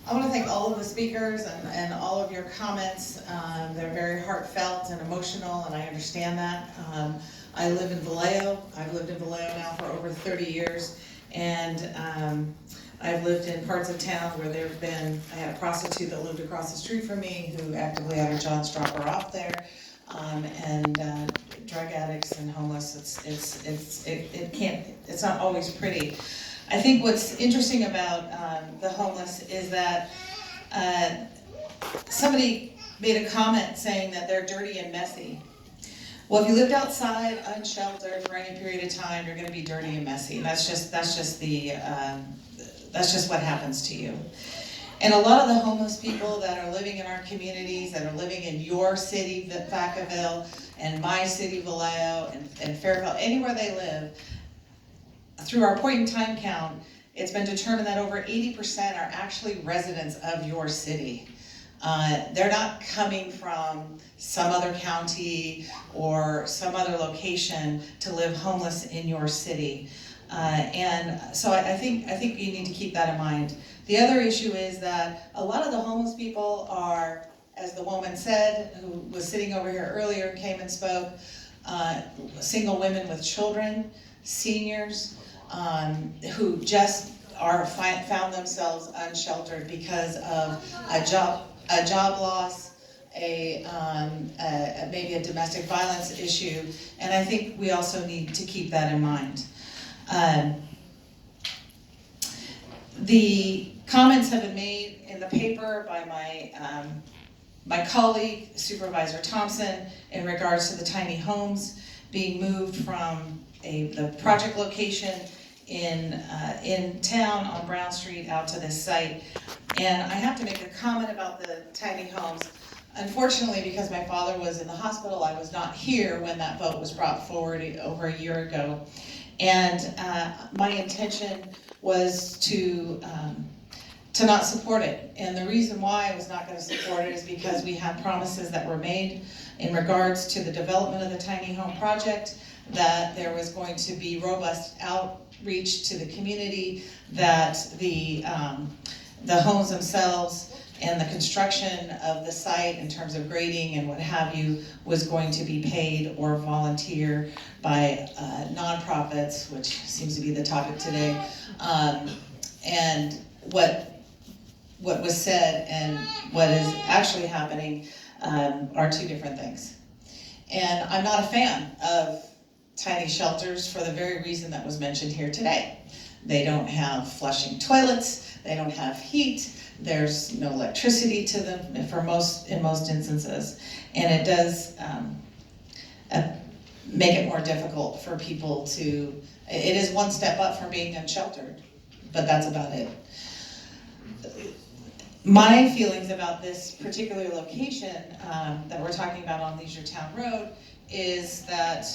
I want to thank all of the speakers and all of your comments. They're very heartfelt and emotional, and I understand that. I live in Vallejo. I've lived in Vallejo now for over 30 years, and I've lived in parts of town where I had a prostitute that lived across the street from me who actively had her Johns drop her off there, and drug addicts and homeless. It's not always pretty. I think what's interesting about the homeless is that somebody made a comment saying that they're dirty and messy. Well, if you lived outside unsheltered for any period of time, you're going to be dirty and messy. That's just what happens to you. And a lot of the homeless people that are living in our communities, that are living in your city, Vacaville, and my city, Vallejo, and Fairfield, anywhere they live, through our point in time count, it's been determined that over 80% are actually residents of your city. They're not coming from some other county or some other location to live homeless in your city. And so I think you need to keep that in mind. The other issue is that a lot of the homeless people are, as the woman said, who was sitting over here earlier, came and spoke, single women with children, seniors, who just found themselves unsheltered because of a job loss, maybe a domestic violence issue, and I think we also need to keep that in mind. The comments have been made in the paper by my colleague, Supervisor Thompson, in regards to the tiny homes being moved from the project location in town on Brown Street out to this site. And I have to make a comment about the tiny homes. Unfortunately, because my father was in the hospital, I was not here when that vote was brought forward over a year ago. And my intention was to not support it. And the reason why I was not going to support it is because we had promises that were made in regards to the development of the tiny home project, that there was going to be robust outreach to the community, that the homes themselves and the construction of the site in terms of grading and what have you was going to be paid or volunteer by nonprofits, which seems to be the topic today. And what was said and what is actually happening are two different things. And I'm not a fan of tiny shelters for the very reason that was mentioned here today. They don't have flushing toilets, they don't have heat, there's no electricity to them in most instances, and it does make it more difficult for people to, it is one step up from being unsheltered, but that's about it. My feelings about this particular location that we're talking about on Leisure Town Road is that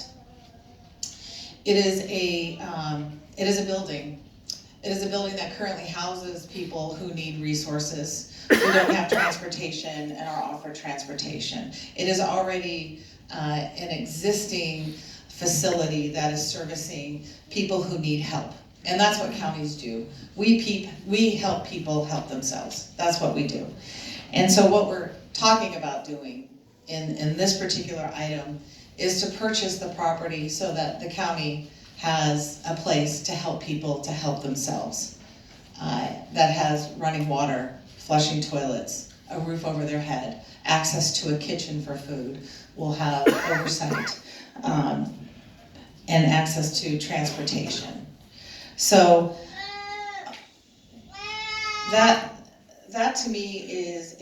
it is a building. It is a building that currently houses people who need resources, who don't have transportation and are offered transportation. It is already an existing facility that is servicing people who need help. And that's what counties do. We help people help themselves. That's what we do. And so what we're talking about doing in this particular item is to purchase the property so that the county has a place to help people to help themselves, that has running water, flushing toilets, a roof over their head, access to a kitchen for food, will have oversight, and access to transportation. So that to me is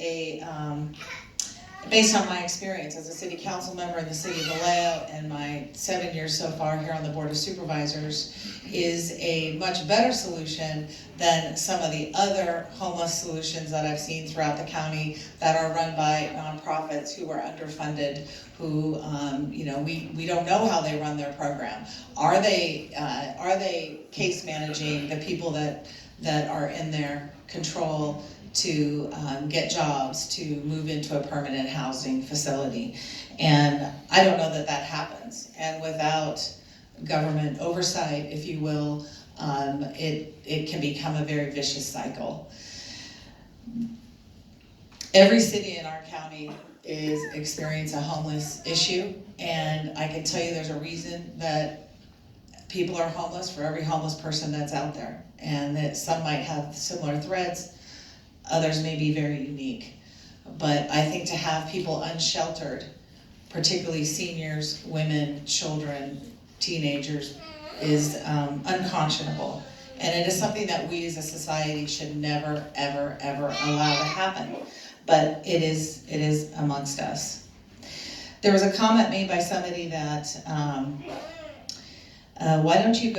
based on my experience as a city council member in the city of Vallejo and my 7 years so far here on the Board of Supervisors, is a much better solution than some of the other homeless solutions that I've seen throughout the county that are run by nonprofits who are underfunded, who we don't know how they run their program. Are they case managing the people that are in their control to get jobs, to move into a permanent housing facility? And I don't know that happens. And without government oversight, if you will, it can become a very vicious cycle. every city in our county is experiencing a homeless issue, and I can tell you there's a reason that people are homeless for every homeless person that's out there, and that some might have similar threads, others may be very unique. But I think to have people unsheltered, particularly seniors, women, children, teenagers, is unconscionable. And it is something that we as a society should never, ever, ever allow to happen. But it is amongst us. There was a comment made by somebody that, why don't you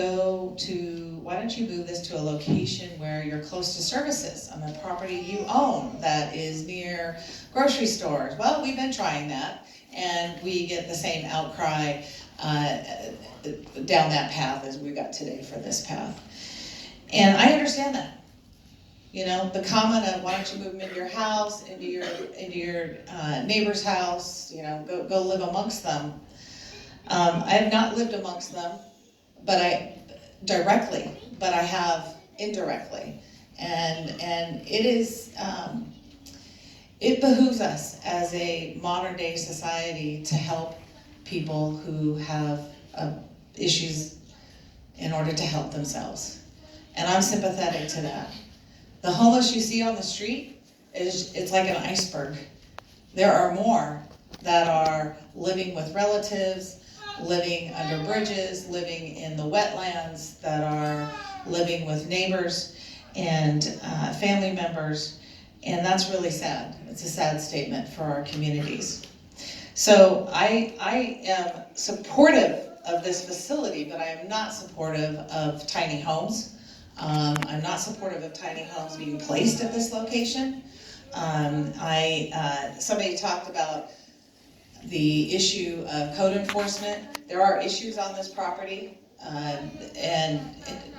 move this to a location where you're close to services on the property you own that is near grocery stores? Well, we've been trying that, and we get the same outcry down that path as we got today for this path. And I understand that. You know, the comment of why don't you move them into your house, into your neighbor's house, you know, go live amongst them. I have not lived amongst them, but I have indirectly, and it is it behooves us as a modern day society to help people who have issues in order to help themselves, and I'm sympathetic to that. The homeless you see on the street it's like an iceberg. There are more that are living with relatives, living under bridges, living in the wetlands, that are living with neighbors and family members, and that's really sad. It's a sad statement for our communities. So I am supportive of this facility, but I am not supportive of tiny homes. I'm not supportive of tiny homes being placed at this location. Somebody talked about the issue of code enforcement. There are issues on this property, and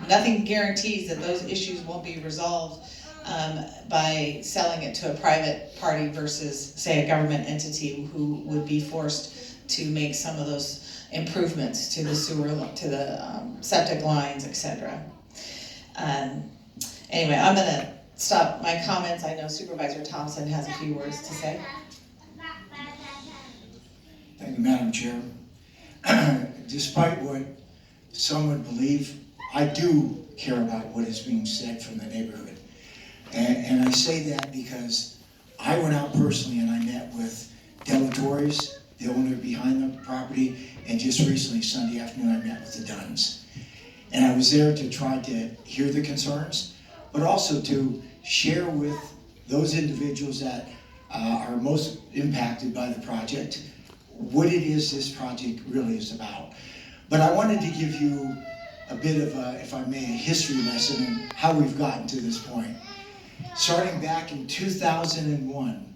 nothing guarantees that those issues won't be resolved by selling it to a private party versus, say, a government entity who would be forced to make some of those improvements to the sewer, to the septic lines, etc. Anyway, I'm going to stop my comments. I know Supervisor Thompson has a few words to say. Thank you, Madam Chair. Despite what some would believe, I do care about what is being said from the neighborhood. And I say that because I went out personally and I met with dec.10.19, the owner behind the property, and just recently, Sunday afternoon, I met with the Duns. And I was there to try to hear the concerns, but also to share with those individuals that are most impacted by the project what it is this project really is about. But I wanted to give you a bit of a, if I may, a history lesson in how we've gotten to this point. Starting back in 2001,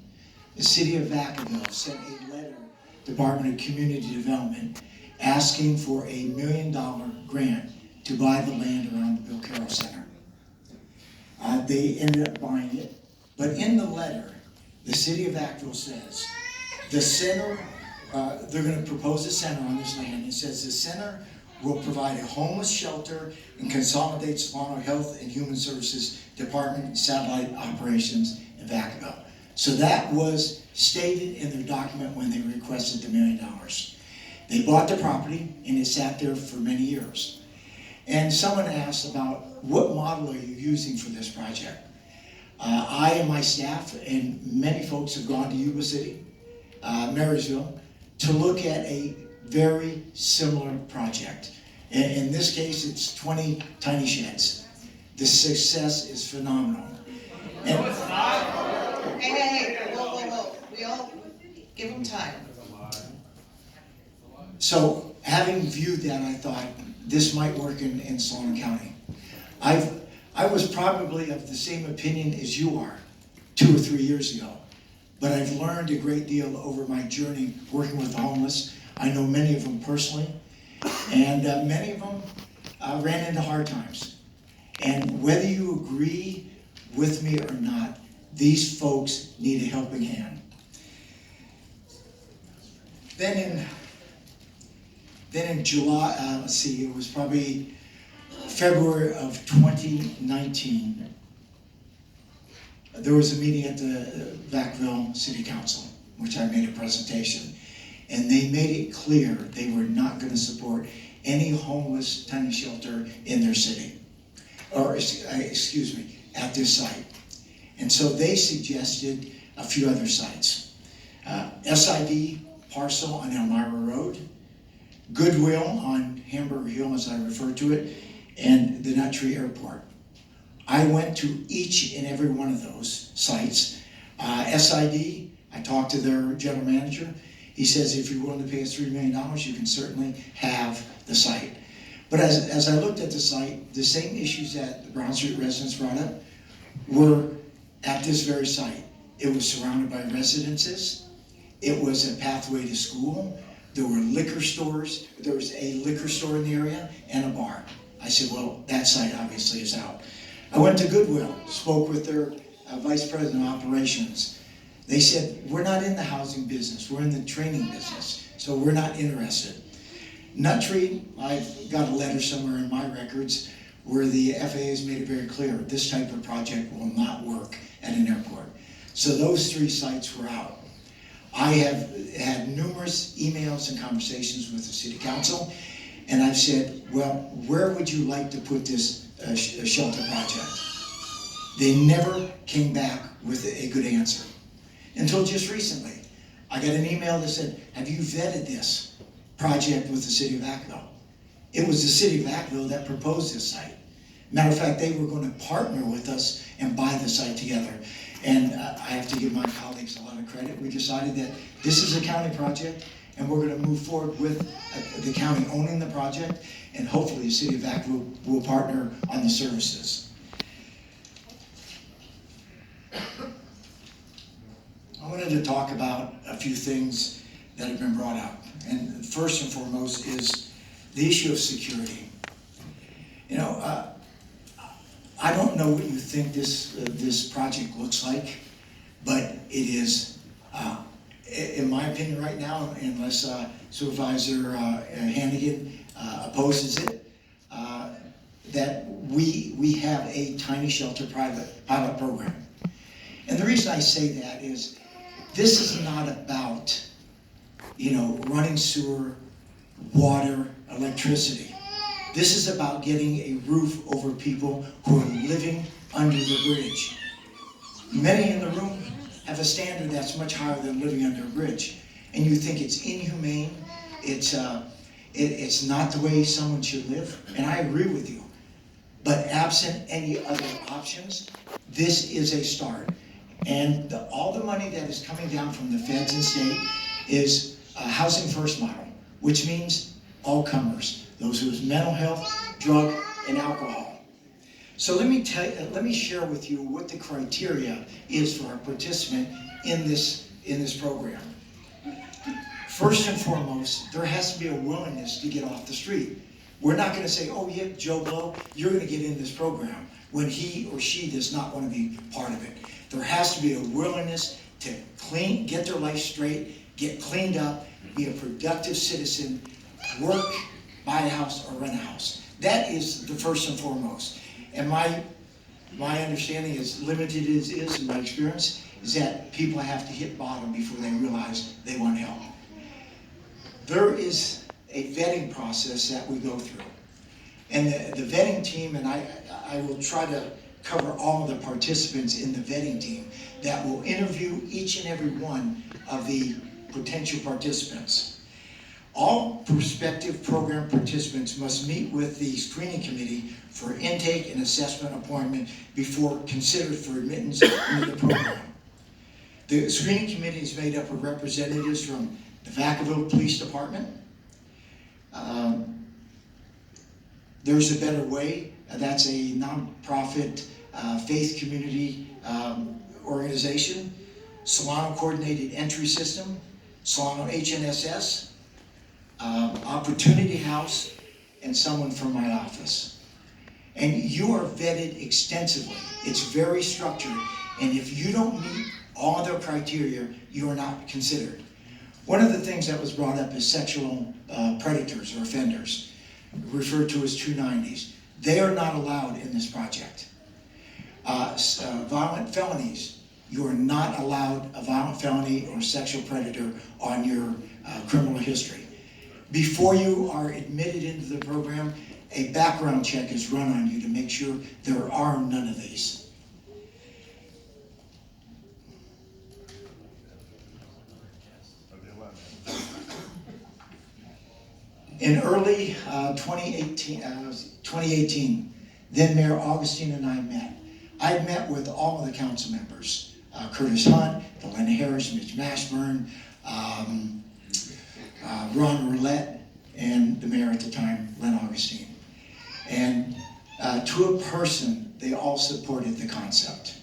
the city of Vacaville sent a letter to the Department of Community Development asking for a $1 million grant to buy the land around the Bill Carroll Center. They ended up buying it, but in the letter, the city of Vacaville says, the center, they're going to propose a center on this land. It says the center will provide a homeless shelter and consolidate Solano Health and Human Services Department satellite operations in Vacaville. So that was stated in their document when they requested the $1 million. They bought the property and it sat there for many years. And someone asked about what model are you using for this project? I and my staff and many folks have gone to Yuba City, Marysville, to look at a very similar project. In this case, it's 20 tiny sheds. The success is phenomenal. And Hey, whoa. We all give them time. So, having viewed that, I thought this might work in Solano County. I was probably of the same opinion as you are 2 or 3 years ago, but I've learned a great deal over my journey working with the homeless. I know many of them personally, and many of them ran into hard times. And whether you agree with me or not, these folks need a helping hand. Then in July, it was probably February of 2019, there was a meeting at the Vacaville City Council, which I made a presentation, and they made it clear they were not going to support any homeless tiny shelter in their city, or excuse me, at this site. And so they suggested a few other sites. SID parcel on Elmira Road, Goodwill on Hamburger Hill, as I refer to it, and the Nut Tree Airport. I went to each and every one of those sites. SID, I talked to their general manager. He says if you're willing to pay us $3 million, you can certainly have the site. But as I looked at the site, the same issues that the Brown Street residents brought up were at this very site. It was surrounded by residences. It was a pathway to school. There were liquor stores. There was a liquor store in the area and a bar. I said, well, that site obviously is out. I went to Goodwill, spoke with their vice president of operations. They said, we're not in the housing business, we're in the training business, so we're not interested. Nut Tree, I've got a letter somewhere in my records where the FAA has made it very clear, this type of project will not work at an airport. So those 3 sites were out. I have had numerous emails and conversations with the city council, and I've said, well, where would you like to put this shelter project? They never came back with a good answer. Until just recently, I got an email that said, have you vetted this project with the city of Vacaville? It was the city of Vacaville that proposed this site. Matter of fact, they were going to partner with us and buy the site together. And I have to give my colleagues a lot of credit. We decided that this is a county project, and we're going to move forward with the county owning the project, and hopefully the city of Vacaville will partner on the services. I wanted to talk about a few things that have been brought up. And first and foremost is the issue of security. You know, I don't know what you think this project looks like, but it is, in my opinion right now, unless Supervisor Hannigan opposes it, that we have a tiny shelter pilot program. And the reason I say that is this is not about, you know, running sewer, water, electricity. This is about getting a roof over people who are living under the bridge. Many in the room have a standard that's much higher than living under a bridge. And you think it's inhumane, it's not the way someone should live, and I agree with you. But absent any other options, this is a start. And all the money that is coming down from the feds and state is a housing first model, which means all comers. Those who have mental health, drug, and alcohol. So let me share with you what the criteria is for our participant in this program. First and foremost, there has to be a willingness to get off the street. We're not going to say, oh yeah, Joe Blow, you're going to get in this program when he or she does not want to be part of it. There has to be a willingness to get their life straight, get cleaned up, be a productive citizen, work, buy a house, or rent a house. That is the first and foremost. And my understanding, as limited as is in my experience, is that people have to hit bottom before they realize they want help. There is a vetting process that we go through. And the vetting team, and I will try to cover all of the participants in the vetting team that will interview each and every one of the potential participants. All prospective program participants must meet with the screening committee for intake and assessment appointment before considered for admittance into the program. The screening committee is made up of representatives from the Vacaville Police Department. There's a Better Way. That's a nonprofit faith community organization. Solano Coordinated Entry System, Solano HNSS, Opportunity House, and someone from my office. And you are vetted extensively. It's very structured. And if you don't meet all of their criteria, you are not considered. One of the things that was brought up is sexual predators or offenders, referred to as 290s. They are not allowed in this project. Violent felonies. You are not allowed a violent felony or sexual predator on your criminal history. Before you are admitted into the program, a background check is run on you to make sure there are none of these. In early 2018, then Mayor Augustine and I met. I had met with all of the council members, Curtis Hunt, Delenna Harris, Mitch Mashburn, Ron Roulette, and the mayor at the time, Len Augustine. And to a person, they all supported the concept.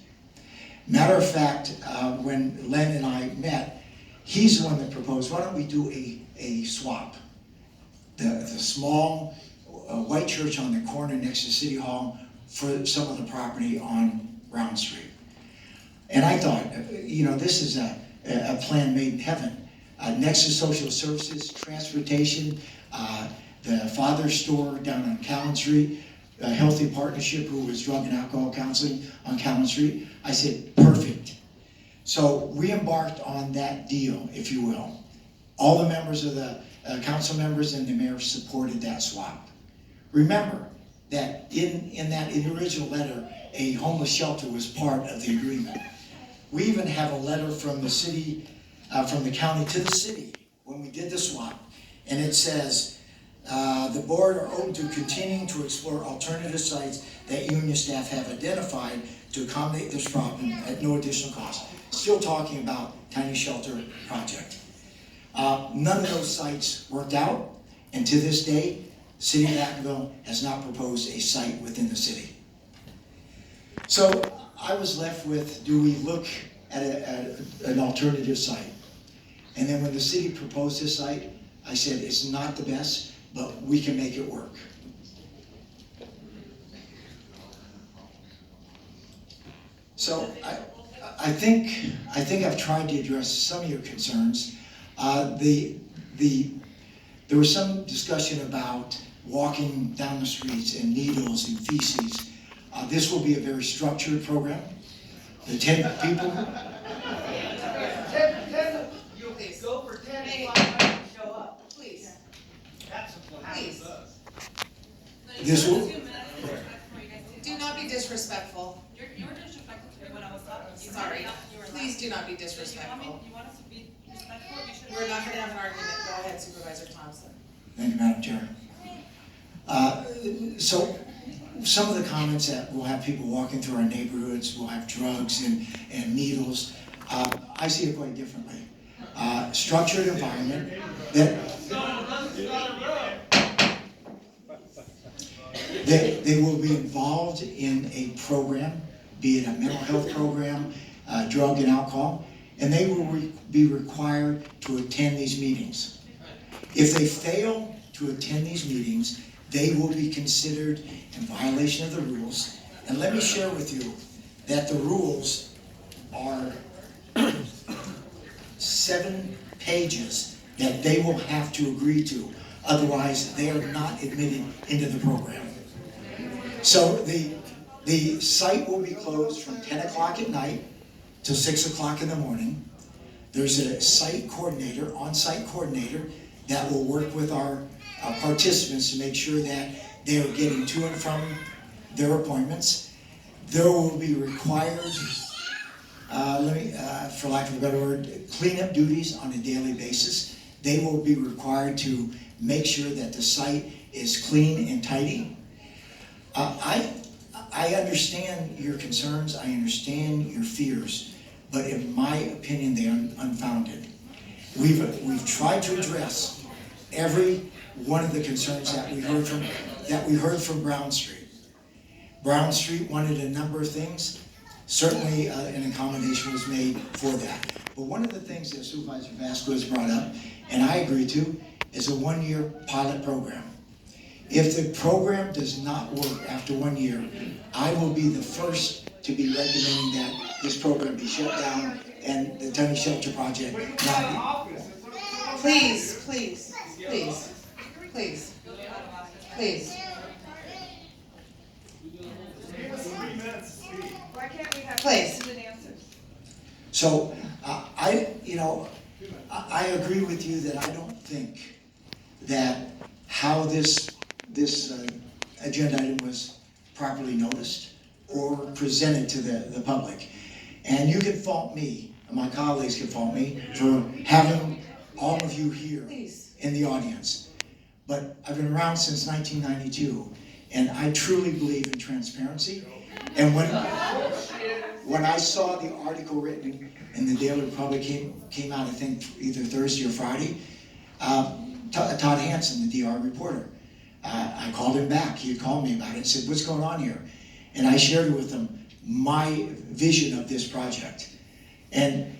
Matter of fact, when Len and I met, he's the one that proposed, why don't we do a swap? The small white church on the corner next to City Hall for some of the property on Brown Street. And I thought, this is a plan made in heaven. Next to social services, transportation, the Father's Store down on Callan Street, a Healthy Partnership who was drug and alcohol counseling on Callan Street. I said, perfect. So we embarked on that deal, if you will. All the members of the council members and the mayor supported that swap. Remember that in the original letter, a homeless shelter was part of the agreement. We even have a letter from the city, from the county to the city when we did the swap, and it says, the board are open to continuing to explore alternative sites that union staff have identified to accommodate this problem at no additional cost. Still talking about tiny shelter project. None of those sites worked out, and to this day, the city of Vacaville has not proposed a site within the city. So I was left with, do we look at an alternative site? And then when the city proposed this site, I said, it's not the best, but we can make it work. So I think I've tried to address some of your concerns. There was some discussion about walking down the streets and needles and feces. This will be a very structured program. The 10 people. Please. Go for 10 Hey. and show up. Please. That's what Please. happens. This will. Do not be disrespectful. You were disrespectful to me when I was talking. Sorry. Please do not be disrespectful. You want us to be respectful? You should. We're not going to have an argument. Go ahead, Supervisor Thompson. Thank you, Madam Chair. So some of the comments that we'll have people walking through our neighborhoods, we'll have drugs and needles. I see it quite differently. Structured environment that they will be involved in a program, be it a mental health program, drug and alcohol, and they will be required to attend these meetings. If they fail to attend these meetings, they will be considered in violation of the rules. And let me share with you that the rules are 7 pages that they will have to agree to. Otherwise, they are not admitted into the program. So the site will be closed from 10 o'clock at night till 6 o'clock in the morning. There's a site coordinator, on-site coordinator, that will work with our participants to make sure that they are getting to and from their appointments. There will be required, for lack of a better word, cleanup duties on a daily basis. They will be required to make sure that the site is clean and tidy. I understand your concerns, I understand your fears, but in my opinion, they are unfounded. We've tried to address every one of the concerns that we heard from Brown Street. Brown Street wanted a number of things. Certainly an accommodation was made for that. But one of the things that Supervisor Vasquez brought up, and I agree to, is a 1-year pilot program. If the program does not work after 1 year, I will be the first to be recommending that this program be shut down and the Tiny Shelter Project not be. Please, please, please, please, please. have Please. questions and answers. So, I agree with you that I don't think that how this agenda item was properly noticed or presented to the public. And you can fault me, and my colleagues can fault me for having all of you here Please. in the audience. But I've been around since 1992, and I truly believe in transparency. And when I saw the article written in the Daily Republic came out, I think either Thursday or Friday, Todd Hansen, the DR reporter, I called him back. He had called me about it and said, "What's going on here?" And I shared with him my vision of this project. And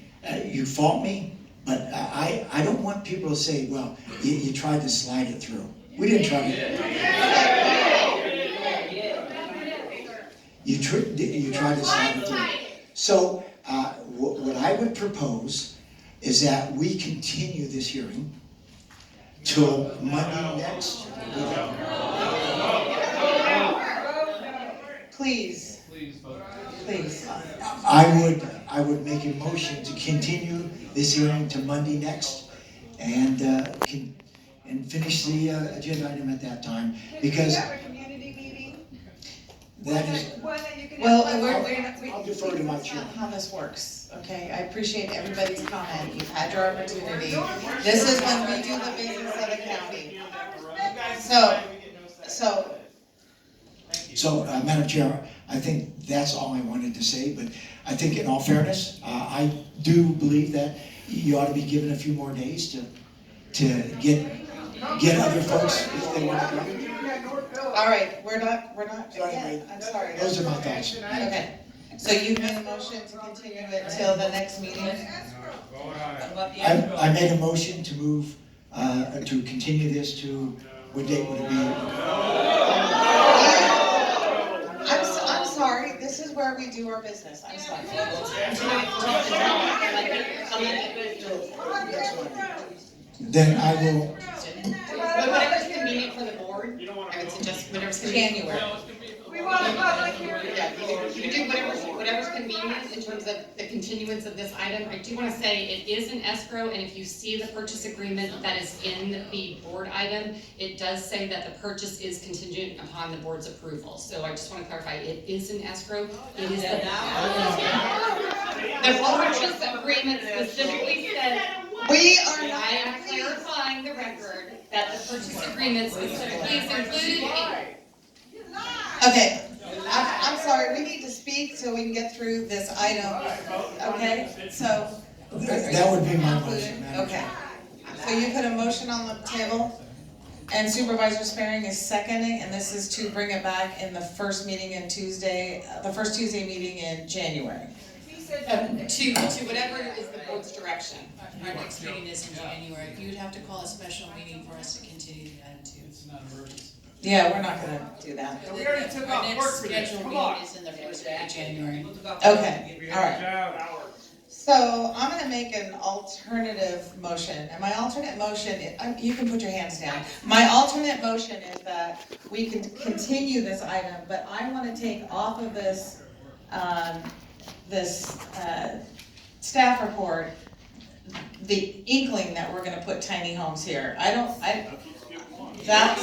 you fault me, but I don't want people to say, "Well, you tried to slide it through." We didn't try to. You tried to slide it through. So what I would propose is that we continue this hearing till Monday next. Please. Please. I would make a motion to continue this hearing to Monday next and finish the agenda item at that time, because Can we have a community meeting? that is. One that you can Well, have. I'll defer to my that's chair. not how this works, okay? I appreciate everybody's comment. You've had your opportunity. This is when we do the business of the county. So, Madam Chair, I think that's all I wanted to say, but I think in all fairness, I do believe that you ought to be given a few more days to get other folks if they want to come. all right, we're not, So again, anyway, I'm sorry. Those are my thoughts. Okay, so you've made a motion to continue it till the next meeting? I made a motion to move, to continue this to, what date would it be? I'm sorry, this is where we do our business, I'm sorry. Then I will, Whatever's convenient for the board, I would suggest whatever's convenient. January. We want a public hearing. Yeah, you can do whatever's convenient in terms of the continuance of this item. I do want to say it is an escrow, and if you see the purchase agreement that is in the board item, it does say that the purchase is contingent upon the board's approval. So I just want to clarify, it is an escrow. It is the purchase agreement specifically says. We are not. I am clarifying the record that the purchase agreement specifically is included. Okay, I'm sorry, we need to speak so we can get through this item, okay? So. that would be my motion, Madam Chair. Okay, so you put a motion on the table, and Supervisor Sparing is seconding, and this is to bring it back in the first meeting in Tuesday, the first Tuesday meeting in January. He said To whatever is the board's direction. Our next meeting is in January. You would have to call a special meeting for us to continue the item too. It's not emergency. Yeah, we're not gonna do that. We already took off work for this, come on. Our next scheduled meeting is in the first week of January. Okay, all right. So I'm gonna make an alternative motion, and my alternate motion, you can put your hands down. My alternate motion is that we can continue this item, but I wanna take off of this, staff report, the inkling that we're gonna put tiny homes here. I don't want that.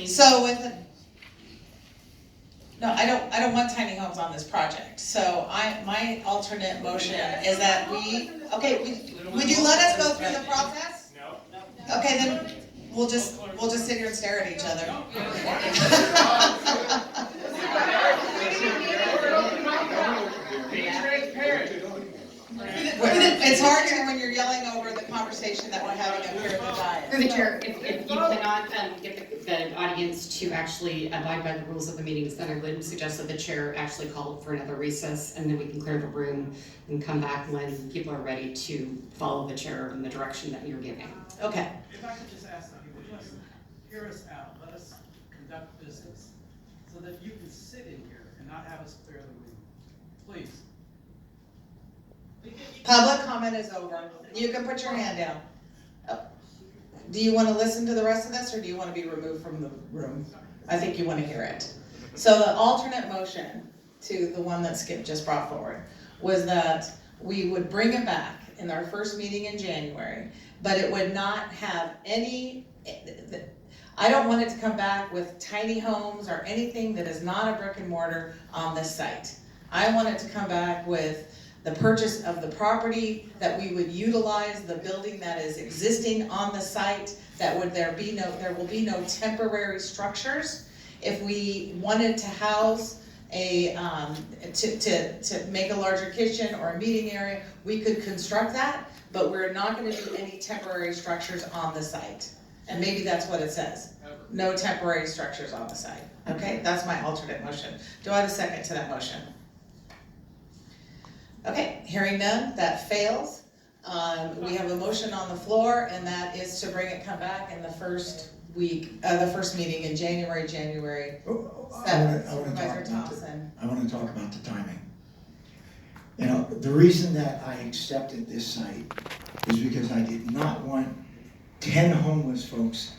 So I don't want tiny homes on this project. So my alternate motion is that would you let us go through the process? No. Okay, then we'll just sit here and stare at each other. Be transparent. It's hard to when you're yelling over the conversation that we're having up here at the Through the dais. chair, if you cannot get the audience to actually abide by the rules of the meetings, then I would suggest that the chair actually call for another recess, and then we can clear the room and come back when people are ready to follow the chair in the direction that you're giving. Okay. If I could just ask that you would just hear us out, let us conduct business, so that you can sit in here and not have us clear the room. Please. Public comment is over. You can put your hand down. Oh. Do you want to listen to the rest of this, or do you want to be removed from the room? I think you want to hear it. So the alternate motion to the one that Skip just brought forward was that we would bring it back in our first meeting in January, but it would not have any, I don't want it to come back with tiny homes or anything that is not a brick and mortar on this site. I want it to come back with the purchase of the property, that we would utilize the building that is existing on the site, that there will be no temporary structures. If we wanted to house to make a larger kitchen or a meeting area, we could construct that, but we're not gonna do any temporary structures on the site. And maybe that's what it says. No temporary structures on the site. Okay, that's my alternate motion. Do I have a second to that motion? Okay, hearing none, that fails. We have a motion on the floor, and that is to come back in the first meeting in January 7th. Supervisor Thompson. I wanna talk about the timing. You know, the reason that I accepted this site is because I did not want 10 homeless folks